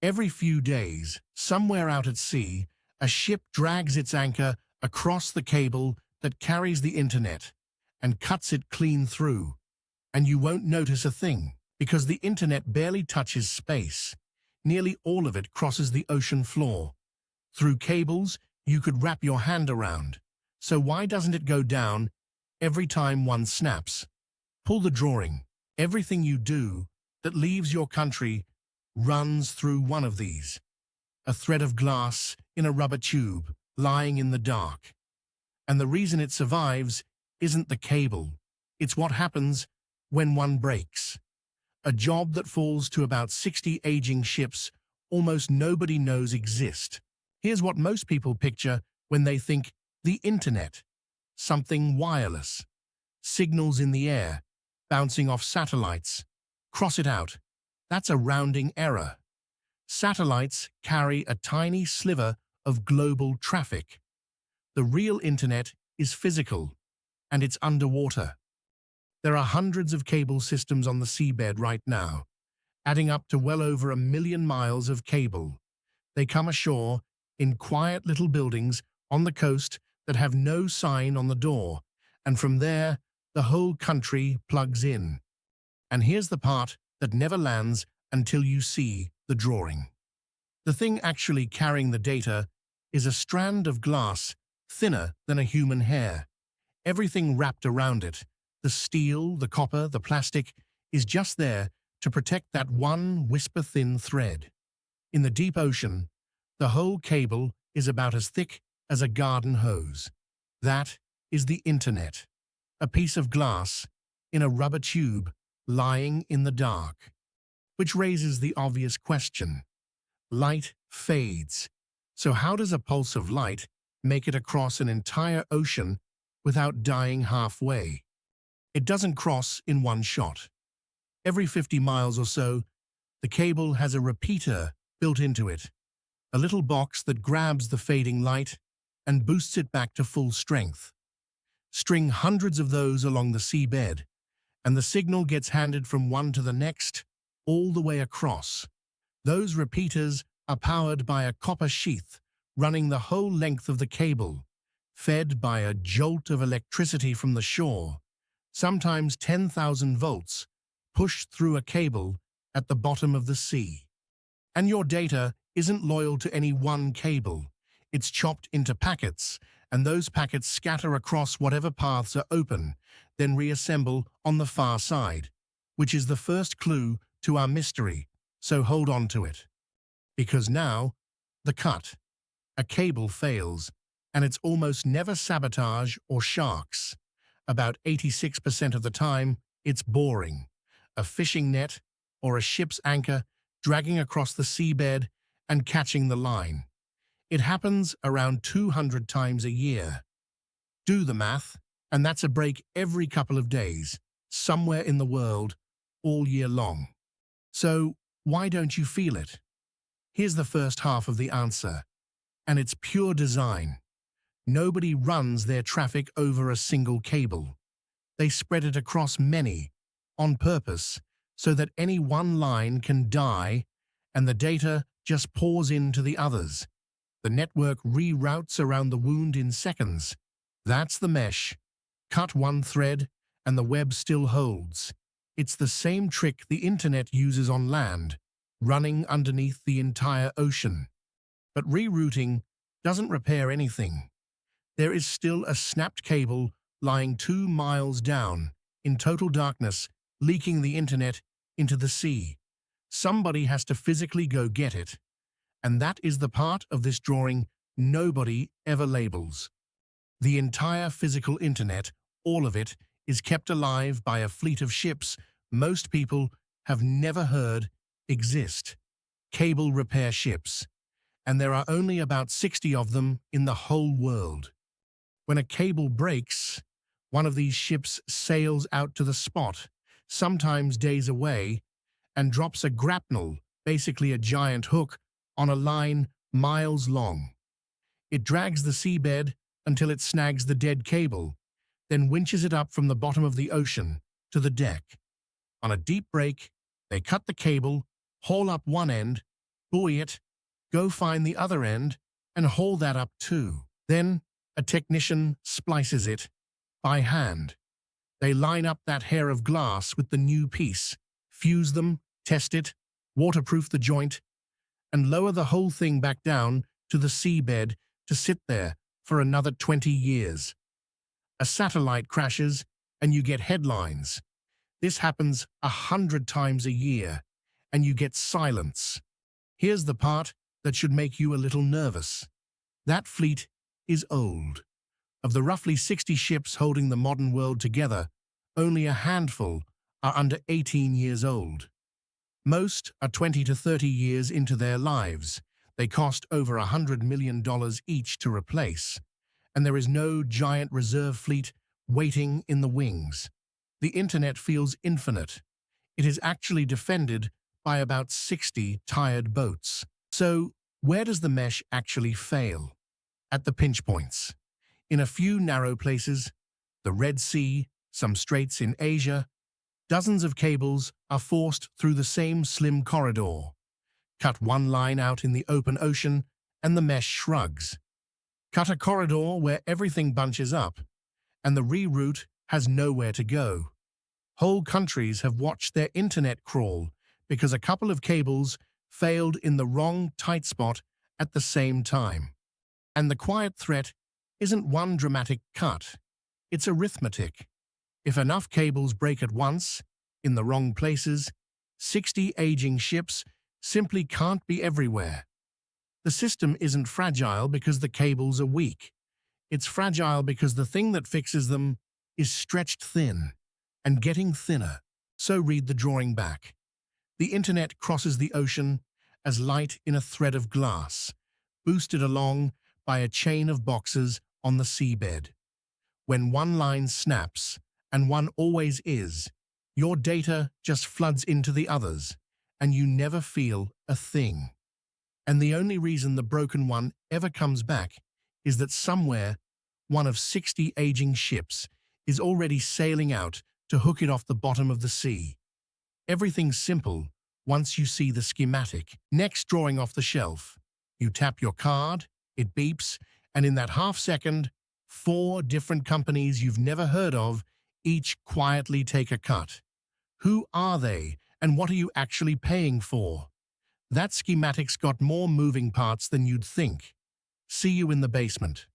Every few days, somewhere out at sea, a ship drags its anchor across the cable that carries the internet and cuts it clean through. And you won't notice a thing, because the internet barely touches space. Nearly all of it crosses the ocean floor. Through cables you could wrap your hand around. So why doesn't it go down every time one snaps? Pull the drawing. Everything you do that leaves your country runs through one of these. A thread of glass in a rubber tube lying in the dark. And the reason it survives isn't the cable. It's what happens when one breaks. A job that falls to about 60 aging ships almost nobody knows exist. Here's what most people picture when they think the internet. Something wireless. Signals in the air, bouncing off satellites. Cross it out. That's a rounding error. Satellites carry a tiny sliver of global traffic. The real internet is physical, and it's underwater. There are hundreds of cable systems on the seabed right now, adding up to well over 1 million miles of cable. They come ashore in quiet little buildings on the coast that have no sign on the door, and from there, the whole country plugs in. And here's the part that never lands until you see the drawing. The thing actually carrying the data is a strand of glass thinner than a human hair. Everything wrapped around it, the steel, the copper, the plastic, is just there to protect that one whisper-thin thread. In the deep ocean, the whole cable is about as thick as a garden hose. That is the internet, a piece of glass in a rubber tube lying in the dark. Which raises the obvious question. Light fades. So how does a pulse of light make it across an entire ocean without dying halfway? It doesn't cross in one shot. Every 50 miles or so, the cable has a repeater built into it, a little box that grabs the fading light and boosts it back to full strength. String hundreds of those along the seabed, and the signal gets handed from one to the next, all the way across. Those repeaters are powered by a copper sheath running the whole length of the cable, fed by a jolt of electricity from the shore, sometimes 10,000 volts, pushed through a cable at the bottom of the sea. And your data isn't loyal to any one cable. It's chopped into packets, and those packets scatter across whatever paths are open, then reassemble on the far side, which is the first clue to our mystery, so hold on to it. Because now, the cut. A cable fails, and it's almost never sabotage or sharks. About 86% of the time, it's boring. A fishing net or a ship's anchor dragging across the seabed and catching the line. It happens around 200 times a year. Do the math, and that's a break every couple of days, somewhere in the world, all year long. So, why don't you feel it? Here's the first half of the answer, and it's pure design. Nobody runs their traffic over a single cable. They spread it across many, on purpose, so that any one line can die and the data just pours into the others. The network reroutes around the wound in seconds. That's the mesh. Cut one thread and the web still holds. It's the same trick the internet uses on land, running underneath the entire ocean. But rerouting doesn't repair anything. There is still a snapped cable lying 2 miles down, in total darkness, leaking the internet into the sea. Somebody has to physically go get it. And that is the part of this drawing nobody ever labels. The entire physical internet, all of it, is kept alive by a fleet of ships most people have never heard exist. Cable repair ships. And there are only about 60 of them in the whole world. When a cable breaks, one of these ships sails out to the spot, sometimes days away, and drops a grapnel, basically a giant hook, on a line miles long. It drags the seabed until it snags the dead cable, then winches it up from the bottom of the ocean to the deck. On a deep break, they cut the cable, haul up one end, buoy it, go find the other end, and haul that up too. Then a technician splices it by hand. They line up that hair of glass with the new piece, fuse them, test it, waterproof the joint, and lower the whole thing back down to the seabed to sit there for another 20 years. A satellite crashes and you get headlines. This happens 100 times a year, and you get silence. Here's the part that should make you a little nervous. That fleet is old. Of the roughly 60 ships holding the modern world together, only a handful are under 18 years old. Most are 20 to 30 years into their lives. They cost over $100 million each to replace, and there is no giant reserve fleet waiting in the wings. The internet feels infinite. It is actually defended by about 60 tired boats. So, where does the mesh actually fail? At the pinch points. In a few narrow places, the Red Sea, some straits in Asia, dozens of cables are forced through the same slim corridor. Cut one line out in the open ocean, and the mesh shrugs. Cut a corridor where everything bunches up, and the reroute has nowhere to go. Whole countries have watched their internet crawl because a couple of cables failed in the wrong tight spot at the same time. And the quiet threat isn't one dramatic cut. It's arithmetic. If enough cables break at once, in the wrong places, 60 aging ships simply can't be everywhere. The system isn't fragile because the cables are weak. It's fragile because the thing that fixes them is stretched thin and getting thinner. So read the drawing back. The internet crosses the ocean as light in a thread of glass, boosted along by a chain of boxes on the seabed. When one line snaps, and one always is, your data just floods into the others, and you never feel a thing. And the only reason the broken one ever comes back is that somewhere, one of 60 aging ships is already sailing out to hook it off the bottom of the sea. Everything's simple once you see the schematic. Next drawing off the shelf, you tap your card, it beeps, and in that half second, 4 different companies you've never heard of each quietly take a cut. Who are they, and what are you actually paying for? That schematic's got more moving parts than you'd think. See you in the basement.